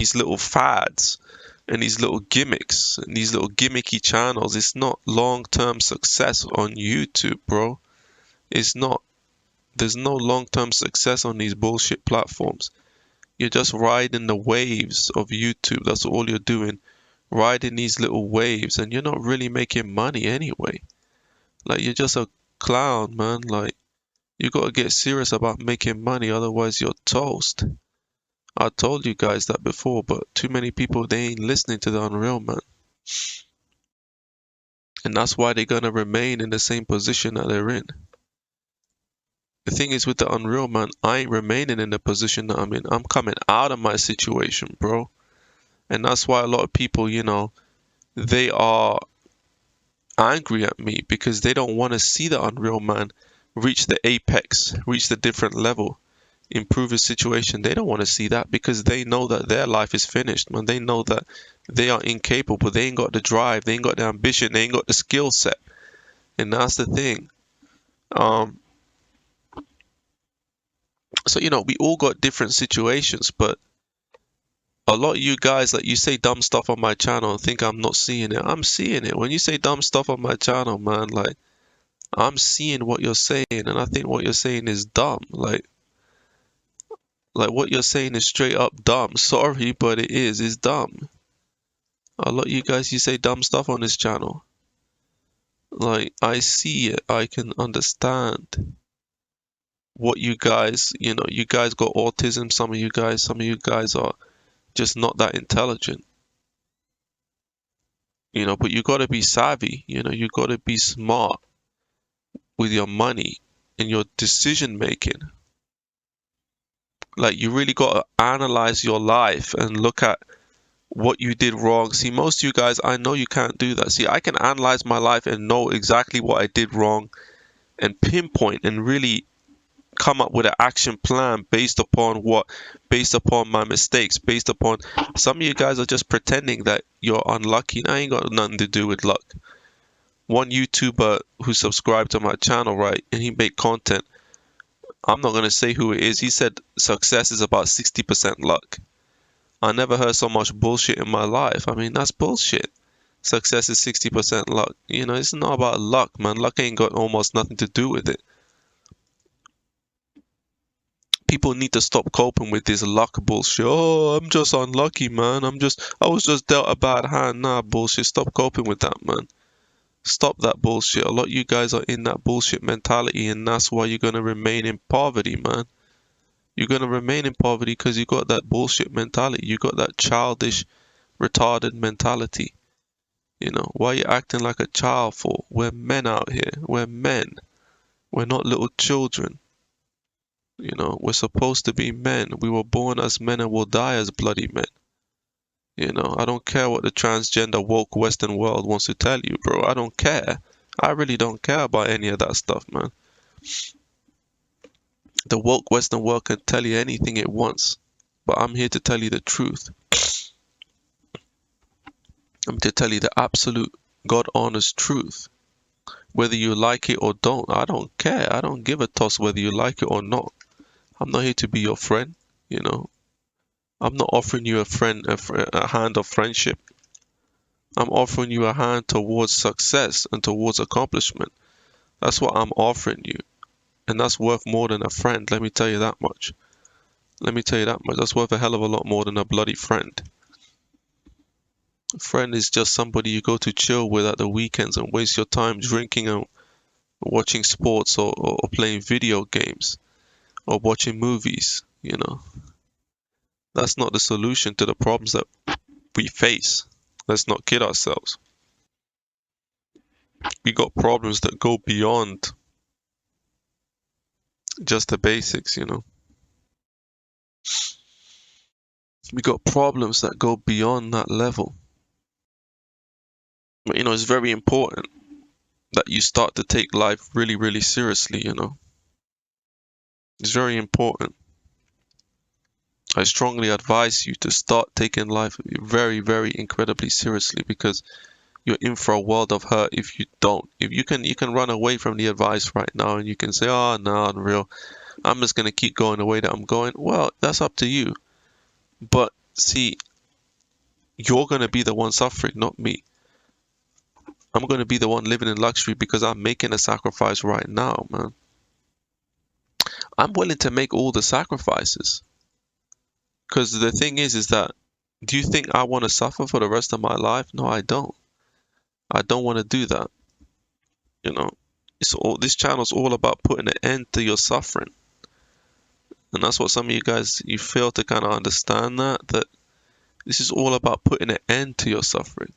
these little fads and these little gimmicks and these little gimmicky channels. It's not long-term success on YouTube, bro. It's not. There's no long-term success on these bullshit platforms. You're just riding the waves of YouTube. That's all you're doing. Riding these little waves, and you're not really making money anyway. Like, you're just a clown, man. Like, you gotta get serious about making money, otherwise you're toast. I told you guys that before, but too many people, they ain't listening to the Unreal Man. And that's why they're gonna remain in the same position that they're in. The thing is with the Unreal Man, I ain't remaining in the position that I'm in. I'm coming out of my situation, bro. And that's why a lot of people, they are angry at me because they don't want to see the Unreal Man reach the apex, reach the different level, improve his situation. They don't want to see that because they know that their life is finished, man. They know that they are incapable. They ain't got the drive. They ain't got the ambition. They ain't got the skill set. And that's the thing. So, we all got different situations, but a lot of you guys, like, you say dumb stuff on my channel and think I'm not seeing it. I'm seeing it. When you say dumb stuff on my channel, man, like, I'm seeing what you're saying, and I think what you're saying is dumb. Like what you're saying is straight up dumb. Sorry, but it is. It's dumb. A lot of you guys, you say dumb stuff on this channel. Like, I see it. I can understand what you guys, you guys got autism. Some of you guys are just not that intelligent. But you gotta be savvy. You gotta be smart with your money and your decision making. Like, you really gotta analyze your life and look at what you did wrong. See, most of you guys, I know you can't do that. See, I can analyze my life and know exactly what I did wrong and pinpoint and really come up with an action plan based upon my mistakes, based upon some of you guys are just pretending that you're unlucky. And I ain't got nothing to do with luck. One YouTuber who subscribed to my channel, right, and he made content, I'm not gonna say who it is, he said success is about 60% luck. I never heard so much bullshit in my life. I mean, that's bullshit. Success is 60% luck. It's not about luck, man. Luck ain't got almost nothing to do with it. People need to stop coping with this luck bullshit. Oh, I'm just unlucky, man. I was just dealt a bad hand. Nah, bullshit. Stop coping with that, man. Stop that bullshit. A lot of you guys are in that bullshit mentality, and that's why you're gonna remain in poverty, man. You're gonna remain in poverty because you got that bullshit mentality. You got that childish, retarded mentality. Why are you acting like a child for? We're men out here. We're men. We're not little children. We're supposed to be men. We were born as men and will die as bloody men. I don't care what the transgender woke Western world wants to tell you, bro. I don't care. I really don't care about any of that stuff, man. The woke Western world can tell you anything it wants, but I'm here to tell you the truth. I'm to tell you the absolute God-honest truth. Whether you like it or don't, I don't care. I don't give a toss whether you like it or not. I'm not here to be your friend, I'm not offering you a hand of friendship. I'm offering you a hand towards success and towards accomplishment. That's what I'm offering you. And that's worth more than a friend, let me tell you that much. That's worth a hell of a lot more than a bloody friend. A friend is just somebody you go to chill with at the weekends and waste your time drinking and watching sports or playing video games or watching movies, That's not the solution to the problems that we face. Let's not kid ourselves. We got problems that go beyond just the basics, We got problems that go beyond that level. But, it's very important that you start to take life really, really seriously, It's very important. I strongly advise you to start taking life very, very incredibly seriously because you're in for a world of hurt if you don't. If you can run away from the advice right now and you can say, oh, no, Unreal, I'm just going to keep going the way that I'm going. Well, that's up to you. But see, You're gonna be the one suffering, not me. I'm gonna be the one living in luxury because I'm making a sacrifice right now, man. I'm willing to make all the sacrifices. Because the thing is that, do you think I want to suffer for the rest of my life? No, I don't. I don't want to do that. You know, this channel's all about putting an end to your suffering. And that's what some of you guys, you fail to kind of understand that this is all about putting an end to your suffering.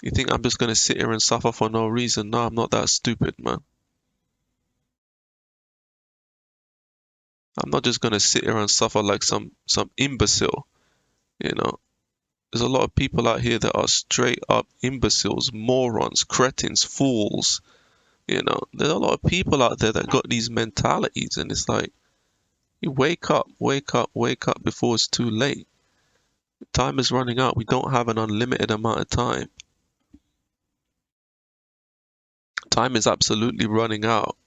You think I'm just going to sit here and suffer for no reason? No, I'm not that stupid, man. I'm not just going to sit here and suffer like some imbecile, you know. There's a lot of people out here that are straight up imbeciles, morons, cretins, fools, you know. There's a lot of people out there that got these mentalities, and it's like, you wake up, wake up, wake up before it's too late. Time is running out. We don't have an unlimited amount of time. Time is absolutely running out.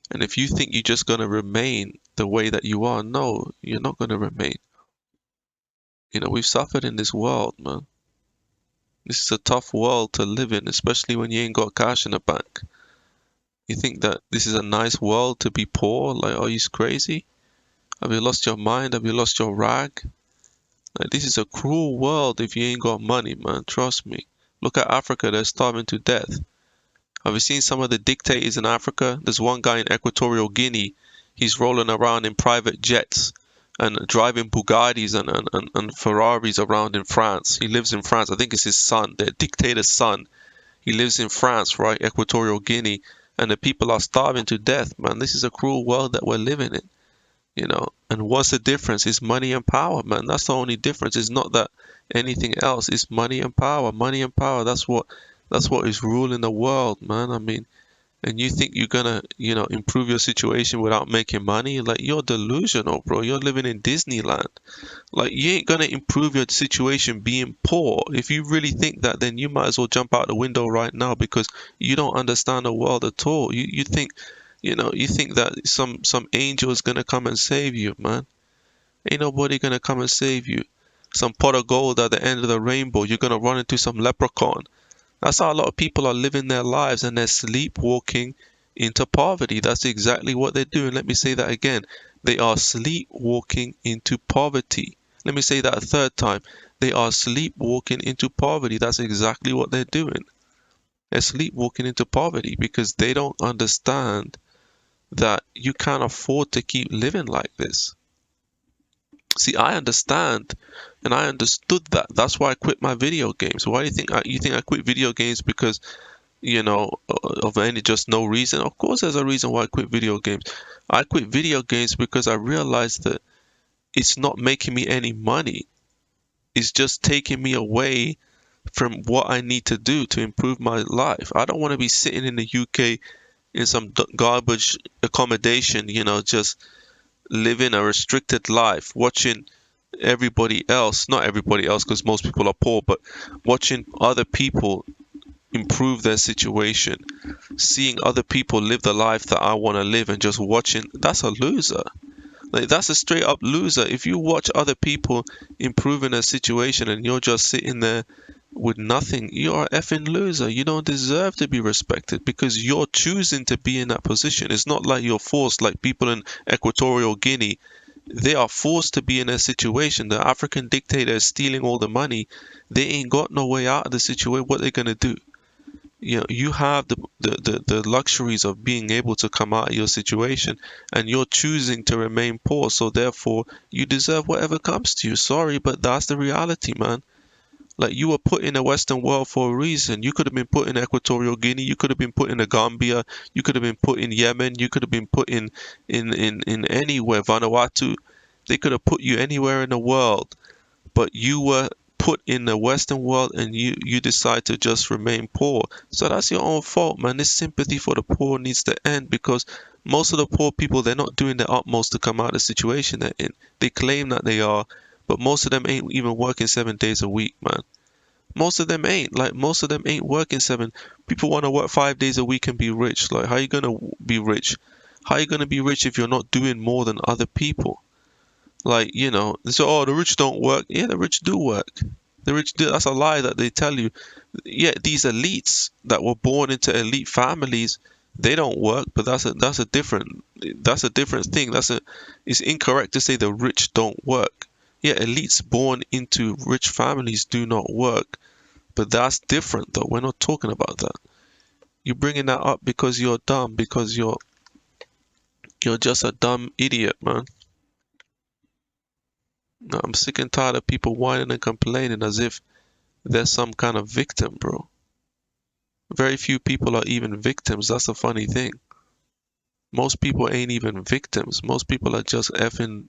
And if you think you're just going to remain the way that you are, no, you're not going to remain. You know, we've suffered in this world, man. This is a tough world to live in, especially when you ain't got cash in the bank. You think that this is a nice world to be poor? Like, are you crazy? Have you lost your mind? Have you lost your rag? Like, this is a cruel world if you ain't got money, man. Trust me. Look at Africa, they're starving to death. Have you seen some of the dictators in Africa? There's one guy in Equatorial Guinea. He's rolling around in private jets and driving Bugattis and Ferraris around in France. He lives in France. I think it's his son, the dictator's son. He lives in France, right? Equatorial Guinea. And the people are starving to death, man. This is a cruel world that we're living in, you know. And what's the difference? It's money and power, man. That's the only difference. It's not that anything else. It's money and power. Money and power. That's what is ruling the world, man. I mean, and you think you're gonna, you know, improve your situation without making money? Like, you're delusional, bro. You're living in Disneyland. Like, you ain't gonna improve your situation being poor. If you really think that, then you might as well jump out the window right now, because you don't understand the world at all. You think, you know, you think that some angel is gonna come and save you, man. Ain't nobody gonna come and save you. Some pot of gold at the end of the rainbow. You're gonna run into some leprechaun. That's how a lot of people are living their lives, and they're sleepwalking into poverty. That's exactly what they're doing. Let me say that again. They are sleepwalking into poverty. Let me say that a third time. They are sleepwalking into poverty. That's exactly what they're doing. They're sleepwalking into poverty because they don't understand that you can't afford to keep living like this. See, I understand, and I understood that. That's why I quit my video games. Why do you think I quit video games because, you know, of any just no reason? Of course, there's a reason why I quit video games. I quit video games because I realized that it's not making me any money. It's just taking me away from what I need to do to improve my life. I don't want to be sitting in the UK in some garbage accommodation, you know, just living a restricted life, watching everybody else, not everybody else because most people are poor, but watching other people improve their situation, seeing other people live the life that I want to live and just watching, that's a loser. Like, that's a straight up loser. If you watch other people improving their situation and you're just sitting there with nothing, you're an effing loser. You don't deserve to be respected because you're choosing to be in that position. It's not like you're forced, like people in Equatorial Guinea. They are forced to be in a situation. The African dictator is stealing all the money. They ain't got no way out of the situation. What they gonna do? You know, you have the luxuries of being able to come out of your situation, and you're choosing to remain poor. So therefore, you deserve whatever comes to you. Sorry, but that's the reality, man. Like, you were put in the Western world for a reason. You could have been put in Equatorial Guinea. You could have been put in the Gambia. You could have been put in Yemen. You could have been put in anywhere, Vanuatu. They could have put you anywhere in the world, but you were put in the Western world, and you decide to just remain poor. So that's your own fault, man. This sympathy for the poor needs to end, because most of the poor people, they're not doing their utmost to come out of the situation they're in. They claim that they are, but most of them ain't even working 7 days a week, man. Most of them ain't. Like, most of them ain't working seven. People want to work 5 days a week and be rich. Like, how are you gonna be rich? How are you gonna be rich if you're not doing more than other people? Like, they say, oh, the rich don't work. Yeah, the rich do work. The rich do. That's a lie that they tell you. Yeah, these elites that were born into elite families, they don't work, but that's a different thing. It's incorrect to say the rich don't work. Yeah, elites born into rich families do not work, but that's different though. We're not talking about that. You're bringing that up because you're dumb, because you're just a dumb idiot, man. No, I'm sick and tired of people whining and complaining as if they're some kind of victim, bro. Very few people are even victims. That's a funny thing. Most people ain't even victims. Most people are just effing,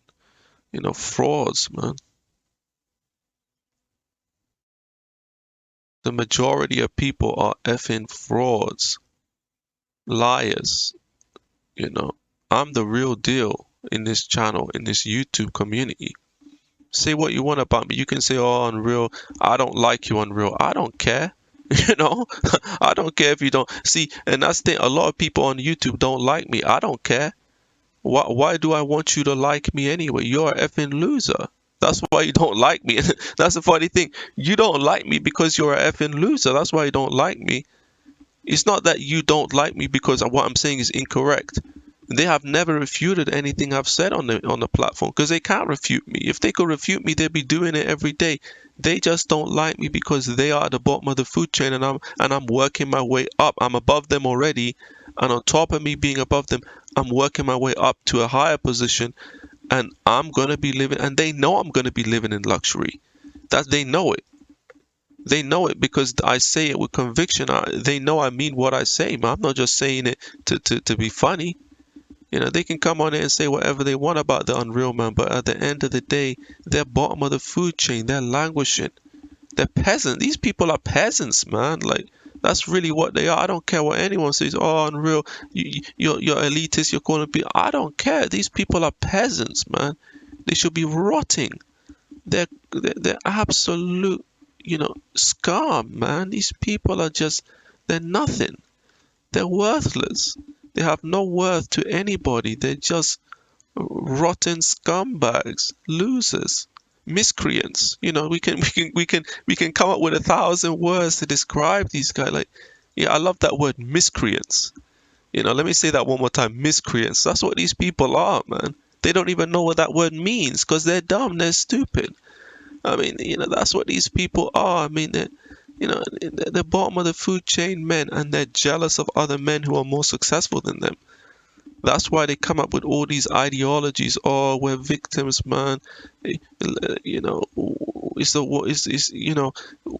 frauds, man. The majority of people are effing frauds, liars, you know. I'm the real deal in this channel, in this YouTube community. Say what you want about me. You can say, oh, Unreal, I don't like you, Unreal. I don't care. You know, I don't care if you don't see, and that's the thing. A lot of people on YouTube don't like me. I don't care. Why do I want you to like me anyway? You're a effing loser. That's why you don't like me. That's the funny thing. You don't like me because you're a effing loser. That's why you don't like me. It's not that you don't like me because what I'm saying is incorrect. They have never refuted anything I've said on the platform because they can't refute me. If they could refute me, they'd be doing it every day. They just don't like me because they are at the bottom of the food chain, and I'm working my way up. I'm above them already, and on top of me being above them, I'm working my way up to a higher position, and I'm gonna be living. And they know I'm gonna be living in luxury. That they know it. They know it because I say it with conviction. They know I mean what I say, man. I'm not just saying it to be funny. They can come on there and say whatever they want about the Unreal Man, but at the end of the day, they're bottom of the food chain. They're languishing. They're peasants. These people are peasants, man. Like, that's really what they are. I don't care what anyone says. Oh, Unreal, you're elitist. You're calling people. I don't care. These people are peasants, man. They should be rotting. They're absolute, scum, man. These people are just, they're nothing. They're worthless. They have no worth to anybody. They're just rotten scumbags, losers, miscreants. We can come up with 1,000 words to describe these guys. Like, yeah, I love that word, miscreants. Let me say that one more time, miscreants. That's what these people are, man. They don't even know what that word means because they're dumb, they're stupid. I mean, that's what these people are. I mean, they're the bottom of the food chain men, and they're jealous of other men who are more successful than them. That's why they come up with all these ideologies. Oh, we're victims, man. You know,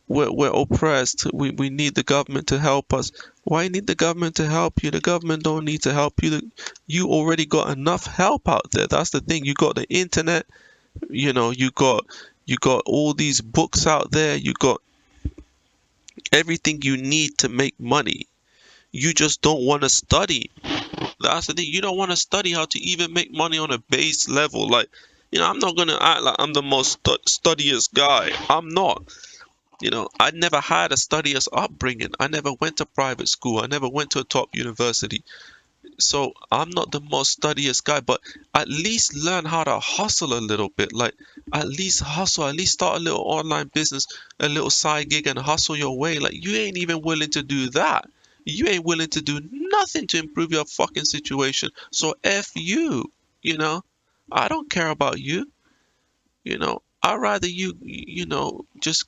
we're oppressed. We need the government to help us. Why need the government to help you? The government don't need to help you. You already got enough help out there. That's the thing. You got the internet. You got all these books out there. You got everything you need to make money. You just don't want to study. That's the thing. You don't want to study how to even make money on a base level. Like, I'm not gonna act like I'm the most studious guy. I'm not. I never had a studious upbringing. I never went to private school. I never went to a top university. So I'm not the most studious guy, but at least learn how to hustle a little bit. Like, at least hustle, at least start a little online business, a little side gig, and hustle your way. Like, you ain't even willing to do that. You ain't willing to do nothing to improve your fucking situation. So F you, you know. I don't care about you, I'd rather you just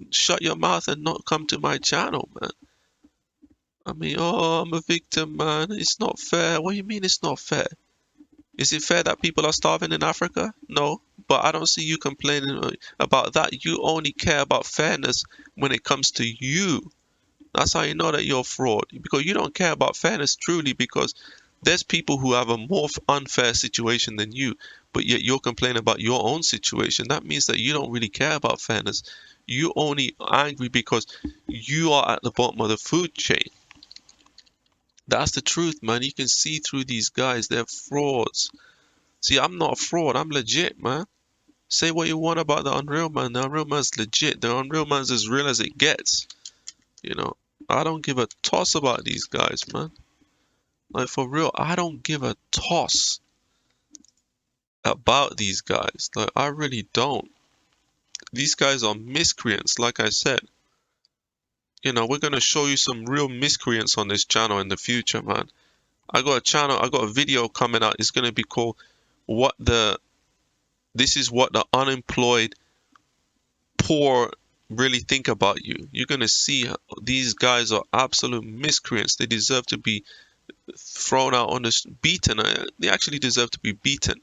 shut your mouth and not come to my channel, man. I mean, oh, I'm a victim, man. It's not fair. What do you mean it's not fair? Is it fair that people are starving in Africa? No, but I don't see you complaining about that. You only care about fairness when it comes to you. That's how you know that you're a fraud, because you don't care about fairness truly, because there's people who have a more unfair situation than you, but yet you're complaining about your own situation. That means that you don't really care about fairness. You only angry because you are at the bottom of the food chain. That's the truth, man. You can see through these guys. They're frauds. See, I'm not a fraud. I'm legit, man. Say what you want about the Unreal Man. The Unreal Man's legit. The Unreal Man's as real as it gets. You know, I don't give a toss about these guys, man. Like, for real, I don't give a toss. about these guys. Like, I really don't. These guys are miscreants, like I said. We're gonna show you some real miscreants on this channel in the future, man. I got a video coming out. It's gonna be called "What the This is what the unemployed poor really think about you." You're gonna see these guys are absolute miscreants. They deserve to be thrown out on the beaten. They actually deserve to be beaten.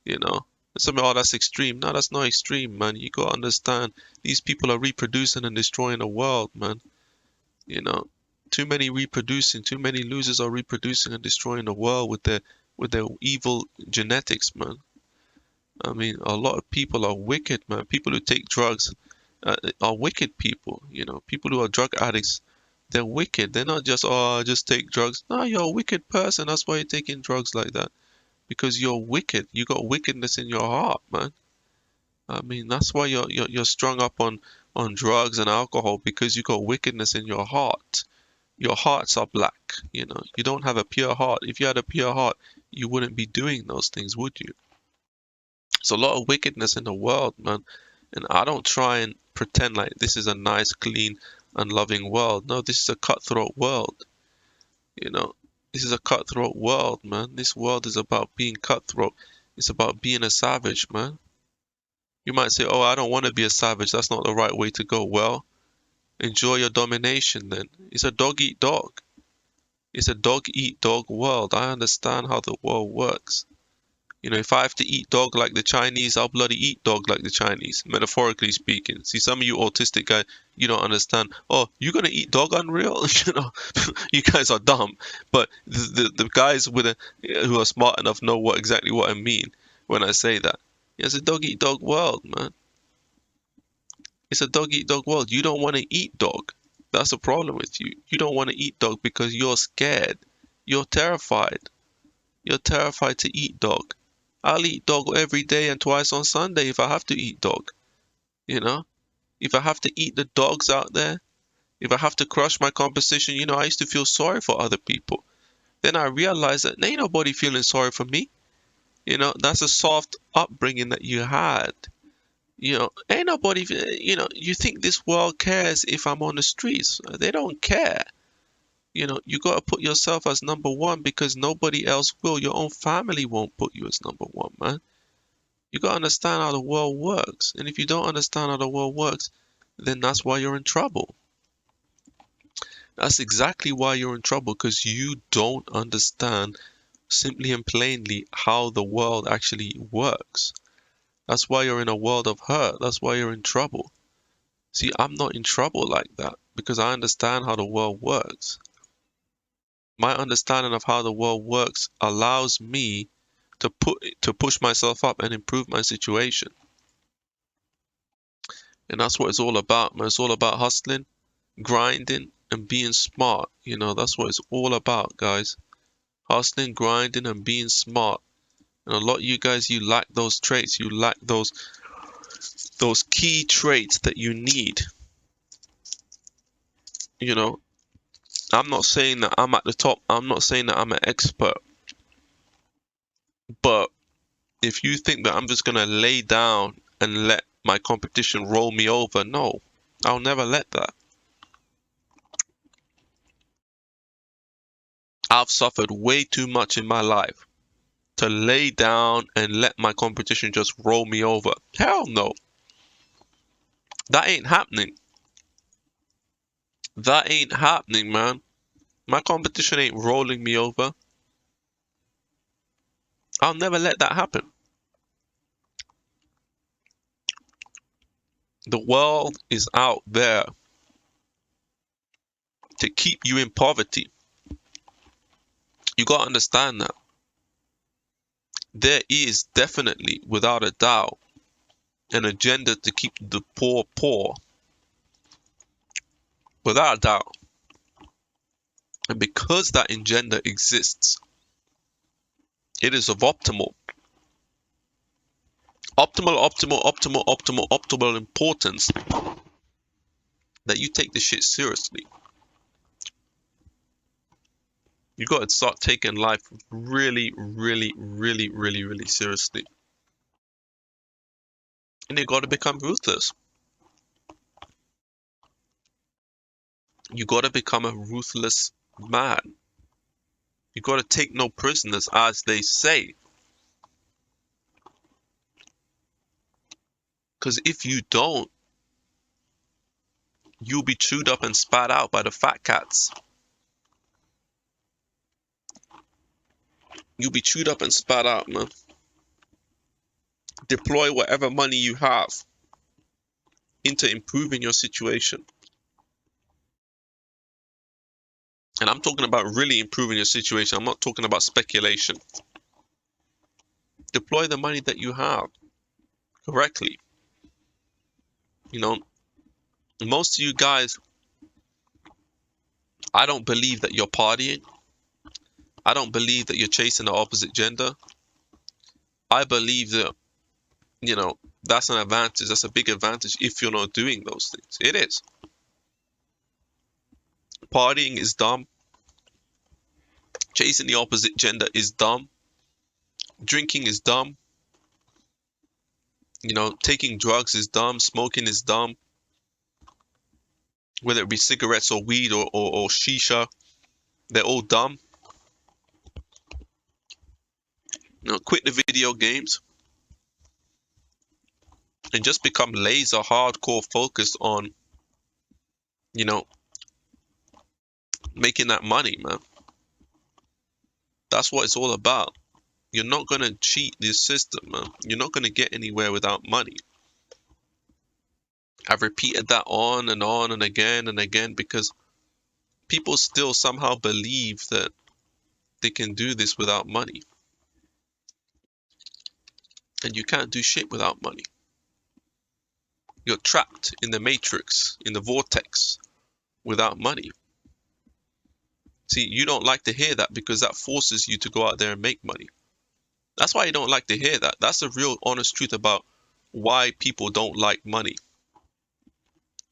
You know. Some, oh, that's extreme. No, that's not extreme, man. You gotta understand these people are reproducing and destroying the world, man. You know, too many reproducing, too many losers are reproducing and destroying the world with their evil genetics, man. I mean, a lot of people are wicked, man. People who take drugs are wicked people. People who are drug addicts, they're wicked. They're not just, oh, just take drugs. No, you're a wicked person. That's why you're taking drugs like that. Because you're wicked. You got wickedness in your heart, man. I mean, that's why you're strung up on drugs and alcohol, because you got wickedness in your heart. Your hearts are black. You don't have a pure heart. If you had a pure heart, you wouldn't be doing those things, would you? There's a lot of wickedness in the world, man. And I don't try and pretend like this is a nice, clean, and loving world. No, this is a cutthroat world. You know, this is a cutthroat world, man. This world is about being cutthroat. It's about being a savage, man. You might say, oh, I don't want to be a savage. That's not the right way to go. Well, enjoy your domination then. It's a dog eat dog. It's a dog eat dog world. I understand how the world works. If I have to eat dog like the Chinese, I'll bloody eat dog like the Chinese, metaphorically speaking. See, some of you autistic guys, you don't understand. Oh, you're gonna eat dog, Unreal? You guys are dumb. But the guys who are smart enough know exactly what I mean when I say that. It's a dog eat dog world, man. It's a dog eat dog world. You don't want to eat dog. That's the problem with you. You don't want to eat dog because you're scared. You're terrified. You're terrified to eat dog. I'll eat dog every day and twice on Sunday if I have to eat dog. You know? If I have to eat the dogs out there, if I have to crush my competition, I used to feel sorry for other people. Then I realized that ain't nobody feeling sorry for me. That's a soft upbringing that you had. Ain't nobody, you think this world cares if I'm on the streets. They don't care. You got to put yourself as number one because nobody else will. Your own family won't put you as number one, man. You got to understand how the world works. And if you don't understand how the world works, then that's why you're in trouble. That's exactly why you're in trouble, because you don't understand simply and plainly how the world actually works. That's why you're in a world of hurt. That's why you're in trouble. See, I'm not in trouble like that because I understand how the world works. My understanding of how the world works allows me to push myself up and improve my situation. And that's what it's all about, man. It's all about hustling, grinding, and being smart. That's what it's all about, guys. Hustling, grinding, and being smart. And a lot of you guys, you lack those traits. You lack those key traits that you need. I'm not saying that I'm at the top. I'm not saying that I'm an expert. But if you think that I'm just gonna lay down and let my competition roll me over, no, I'll never let that. I've suffered way too much in my life to lay down and let my competition just roll me over. Hell no. That ain't happening. That ain't happening, man. My competition ain't rolling me over. I'll never let that happen. The world is out there to keep you in poverty. You gotta understand that. There is definitely, without a doubt, an agenda to keep the poor poor. Without a doubt. And because that agenda exists, it is of optimal importance that you take this shit seriously. You got to start taking life really, really, really, really, really seriously. And you got to become ruthless. You got to become a ruthless man. You got to take no prisoners, as they say. Because if you don't, you'll be chewed up and spat out by the fat cats. You'll be chewed up and spat out, man. Deploy whatever money you have into improving your situation. And I'm talking about really improving your situation. I'm not talking about speculation. Deploy the money that you have correctly. You know, most of you guys, I don't believe that you're partying. I don't believe that you're chasing the opposite gender. I believe that, that's an advantage. That's a big advantage if you're not doing those things. It is. Partying is dumb. Chasing the opposite gender is dumb. Drinking is dumb. Taking drugs is dumb. Smoking is dumb. Whether it be cigarettes or weed or shisha, they're all dumb. Quit the video games and just become laser hardcore focused on, making that money, man. That's what it's all about. You're not going to cheat this system, man. You're not going to get anywhere without money. I've repeated that on and again because people still somehow believe that they can do this without money. And you can't do shit without money. You're trapped in the matrix, in the vortex, without money. See, you don't like to hear that because that forces you to go out there and make money. That's why you don't like to hear that. That's the real honest truth about why people don't like money.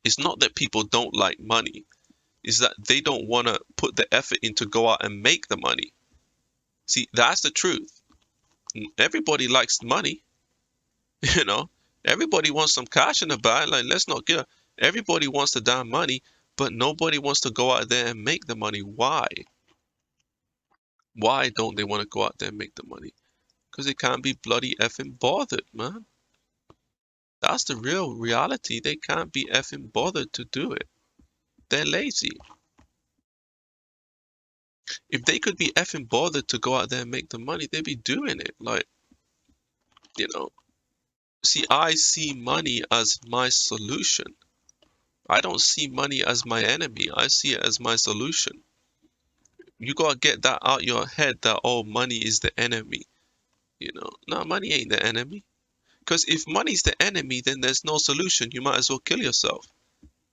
It's not that people don't like money. It's that they don't want to put the effort in to go out and make the money. See, that's the truth. Everybody likes money. Everybody wants some cash in the bag. Like, let's not get. Everybody wants the damn money, but nobody wants to go out there and make the money. Why? Why don't they want to go out there and make the money? Because they can't be bloody effing bothered, man. That's the real reality. They can't be effing bothered to do it. They're lazy. If they could be effing bothered to go out there and make the money, they'd be doing it. Like, see, I see money as my solution. I don't see money as my enemy. I see it as my solution. You gotta get that out your head that, oh, money is the enemy. No, money ain't the enemy. Because if money's the enemy, then there's no solution. You might as well kill yourself.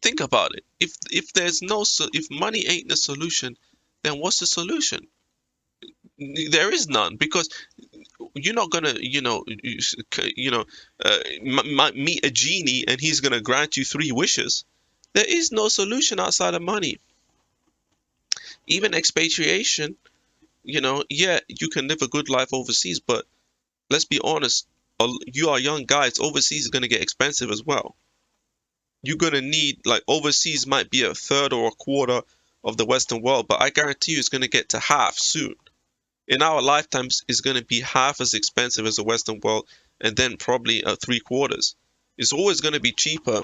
Think about it. If money ain't the solution, then what's the solution? There is none, because you're not gonna, meet a genie and he's gonna grant you 3 wishes. There is no solution outside of money. Even expatriation, yeah, you can live a good life overseas, but let's be honest, you are young guys, overseas is gonna get expensive as well. You're gonna need, like, overseas might be a third or a quarter of the Western world, but I guarantee you it's gonna get to half soon. In our lifetimes, it's gonna be half as expensive as the Western world, and then probably 3/4. It's always gonna be cheaper,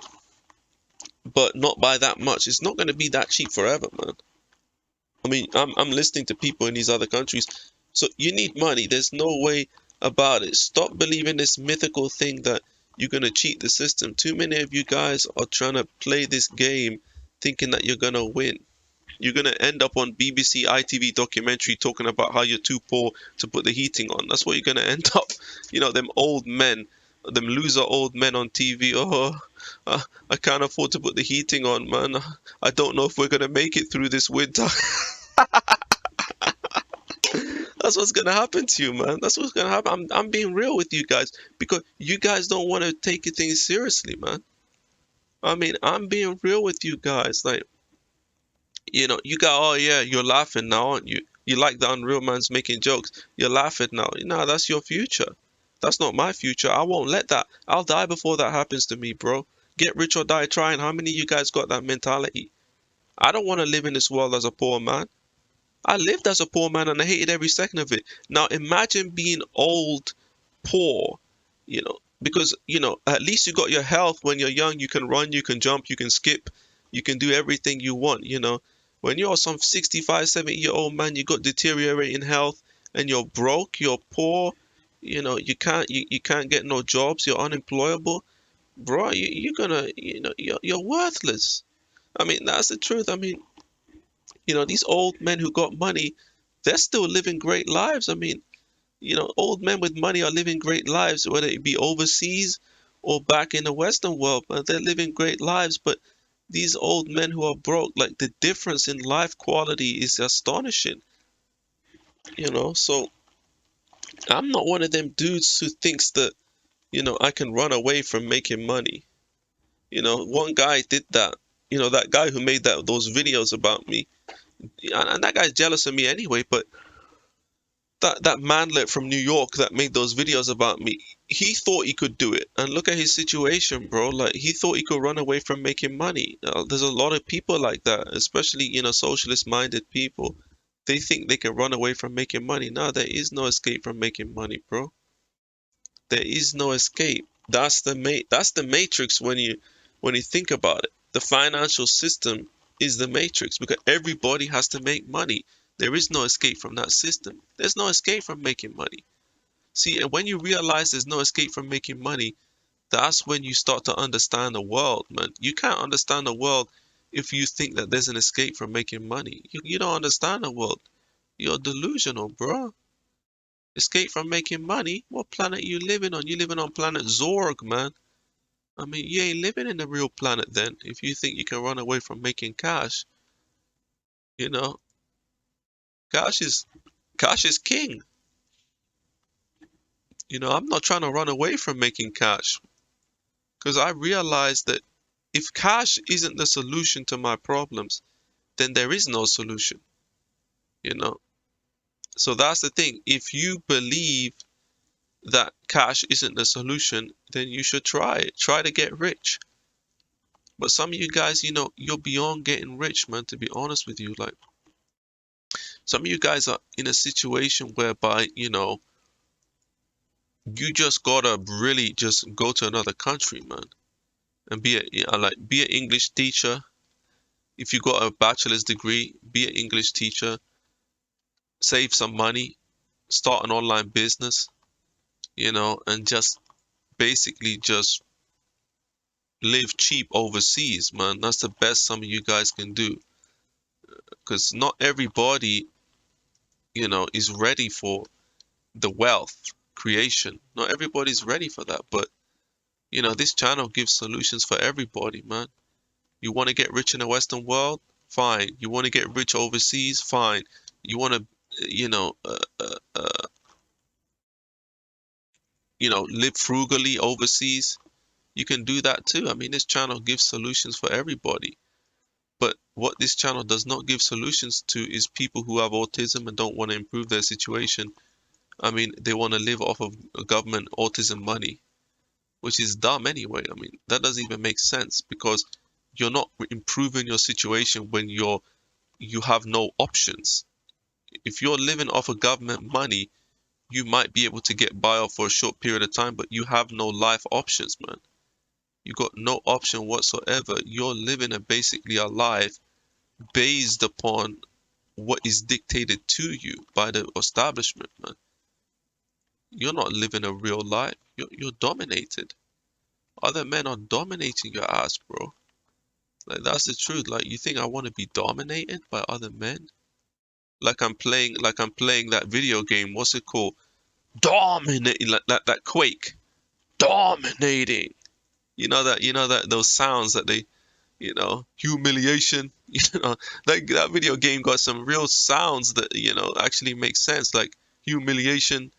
but not by that much. It's not gonna be that cheap forever, man. I mean, I'm listening to people in these other countries. So you need money. There's no way about it. Stop believing this mythical thing that you're going to cheat the system. Too many of you guys are trying to play this game thinking that you're going to win. You're going to end up on BBC ITV documentary talking about how you're too poor to put the heating on. That's what you're going to end up. Them old men, them loser old men on TV. Oh, I can't afford to put the heating on, man. I don't know if we're going to make it through this winter. That's what's gonna happen to you, man. That's what's gonna happen. I'm being real with you guys because you guys don't want to take things seriously, man. I mean, I'm being real with you guys. Like, you got, oh yeah, you're laughing now, aren't you? You like the Unreal Man's making jokes. You're laughing now. That's your future. That's not my future. I won't let that. I'll die before that happens to me, bro. Get rich or die trying. How many of you guys got that mentality? I don't want to live in this world as a poor man. I lived as a poor man and I hated every second of it. Now imagine being old, poor, because, at least you got your health when you're young. You can run, you can jump, you can skip, you can do everything you want. When you're some 65, 70-year-old man, you got deteriorating health and you're broke, you're poor, you can't get no jobs, you're unemployable. Bro, you're gonna, you're worthless. I mean, that's the truth. I mean, these old men who got money, they're still living great lives. I mean, old men with money are living great lives, whether it be overseas or back in the Western world, but they're living great lives. But these old men who are broke, like the difference in life quality is astonishing. So I'm not one of them dudes who thinks that, I can run away from making money. One guy did that. That guy who made those videos about me, and that guy's jealous of me anyway, but that manlet from New York that made those videos about me, he thought he could do it. And look at his situation, bro. Like, he thought he could run away from making money. There's a lot of people like that, especially, socialist-minded people. They think they can run away from making money. No, there is no escape from making money, bro. There is no escape. That's the matrix when you think about it. The financial system is the matrix because everybody has to make money. There is no escape from that system. There's no escape from making money. See, and when you realize there's no escape from making money, that's when you start to understand the world, man. You can't understand the world if you think that there's an escape from making money. You don't understand the world. You're delusional, bro. Escape from making money? What planet you living on? You living on planet Zorg, man. I mean, you ain't living in the real planet then. If you think you can run away from making cash, you know, cash is cash is king. I'm not trying to run away from making cash because I realize that if cash isn't the solution to my problems, then there is no solution, you know. So that's the thing. If you believe that cash isn't the solution, then you should try it. Try to get rich. But some of you guys, you're beyond getting rich, man, to be honest with you. Like, some of you guys are in a situation whereby, you just gotta really just go to another country, man, and be an English teacher. If you got a bachelor's degree, be an English teacher, save some money, start an online business, and just basically just live cheap overseas, man. That's the best some of you guys can do. Because not everybody, is ready for the wealth creation. Not everybody's ready for that. But, this channel gives solutions for everybody, man. You want to get rich in the Western world? Fine. You want to get rich overseas? Fine. You want to, you know, uh, uh, uh, live frugally overseas? You can do that too. I mean, this channel gives solutions for everybody. But what this channel does not give solutions to is people who have autism and don't want to improve their situation. I mean, they want to live off of government autism money, which is dumb anyway. I mean, that doesn't even make sense because you're not improving your situation when you have no options. If you're living off of government money, you might be able to get by off for a short period of time, but you have no life options, man. You got no option whatsoever. You're living basically a life based upon what is dictated to you by the establishment, man. You're not living a real life. You're dominated. Other men are dominating your ass, bro. Like, that's the truth. Like, you think I want to be dominated by other men? Like I'm playing that video game. What's it called? Dominating, like that Quake. Dominating. You know that those sounds that they, humiliation. That video game got some real sounds that, actually make sense. Like humiliation,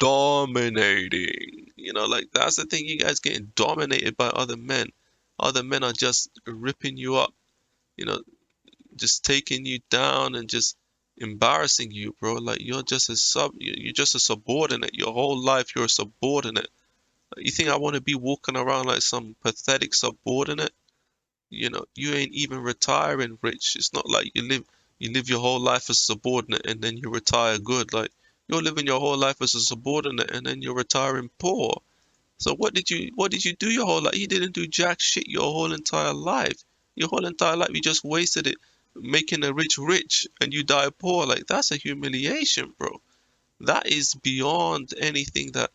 dominating. Like, that's the thing. You guys getting dominated by other men. Other men are just ripping you up, you know, just taking you down and just embarrassing you, bro. Like you're just a you're just a subordinate. Your whole life you're a subordinate. Like, you think I want to be walking around like some pathetic subordinate? You know, you ain't even retiring rich. It's not like you live your whole life as a subordinate and then you retire good. Like you're living your whole life as a subordinate and then you're retiring poor. So what did you do your whole life? You didn't do jack shit your whole entire life. Your whole entire life you just wasted it making the rich rich and you die poor. Like that's a humiliation, bro. That is beyond anything that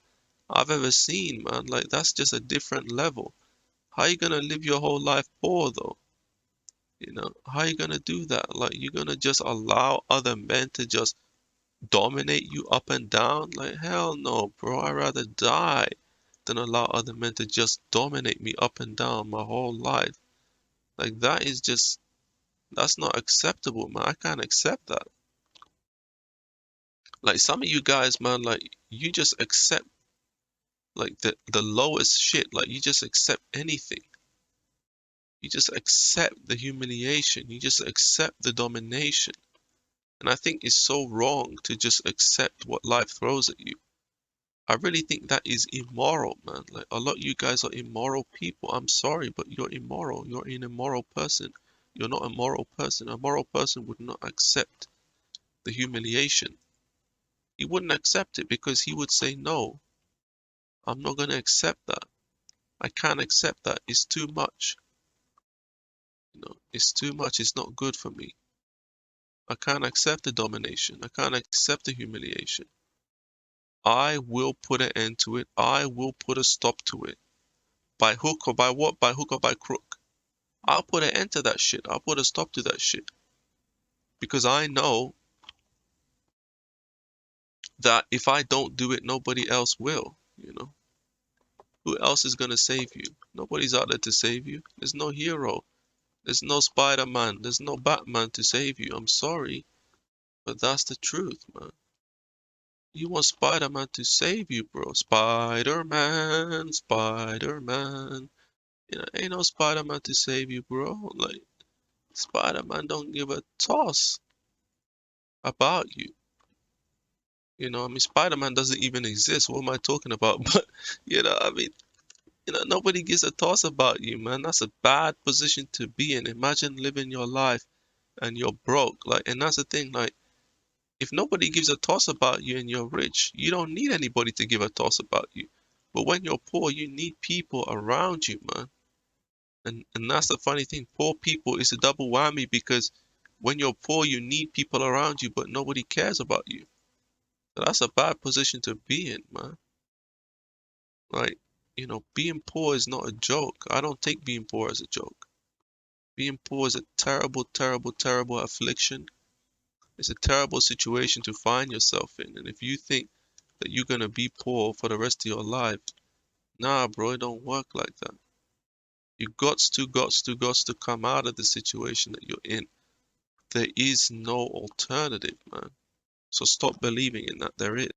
I've ever seen, man. Like that's just a different level. How you gonna live your whole life poor though? You know, how you gonna do that? Like you're gonna just allow other men to just dominate you up and down? Like hell no, bro. I'd rather die than allow other men to just dominate me up and down my whole life. Like that's not acceptable, man. I can't accept that. Like some of you guys, man, like you just accept like the lowest shit. Like you just accept anything. You just accept the humiliation. You just accept the domination. And I think it's so wrong to just accept what life throws at you. I really think that is immoral, man. Like a lot of you guys are immoral people. I'm sorry, but you're immoral. You're an immoral person. You're not a moral person. A moral person would not accept the humiliation. He wouldn't accept it because he would say, no, I'm not going to accept that. I can't accept that. It's too much. You know, it's too much. It's not good for me. I can't accept the domination. I can't accept the humiliation. I will put an end to it. I will put a stop to it. By hook or by what? By hook or by crook. I'll put an end to that shit. I'll put a stop to that shit. Because I know that if I don't do it, nobody else will. You know, who else is gonna save you? Nobody's out there to save you. There's no hero. There's no Spider-Man. There's no Batman to save you. I'm sorry, but that's the truth, man. You want Spider-Man to save you, bro. Spider-Man, Spider-Man. You know, ain't no Spider-Man to save you, bro. Like, Spider-Man don't give a toss about you. You know, I mean, Spider-Man doesn't even exist. What am I talking about? But, I mean, nobody gives a toss about you, man. That's a bad position to be in. Imagine living your life and you're broke. Like, and that's the thing, like, if nobody gives a toss about you and you're rich, you don't need anybody to give a toss about you. But when you're poor, you need people around you, man. And that's the funny thing. Poor people is a double whammy because when you're poor, you need people around you, but nobody cares about you. So that's a bad position to be in, man. Like, being poor is not a joke. I don't take being poor as a joke. Being poor is a terrible, terrible, terrible affliction. It's a terrible situation to find yourself in. And if you think that you're gonna be poor for the rest of your life, nah, bro, it don't work like that. You gots to come out of the situation that you're in. There is no alternative, man. So stop believing in that there is.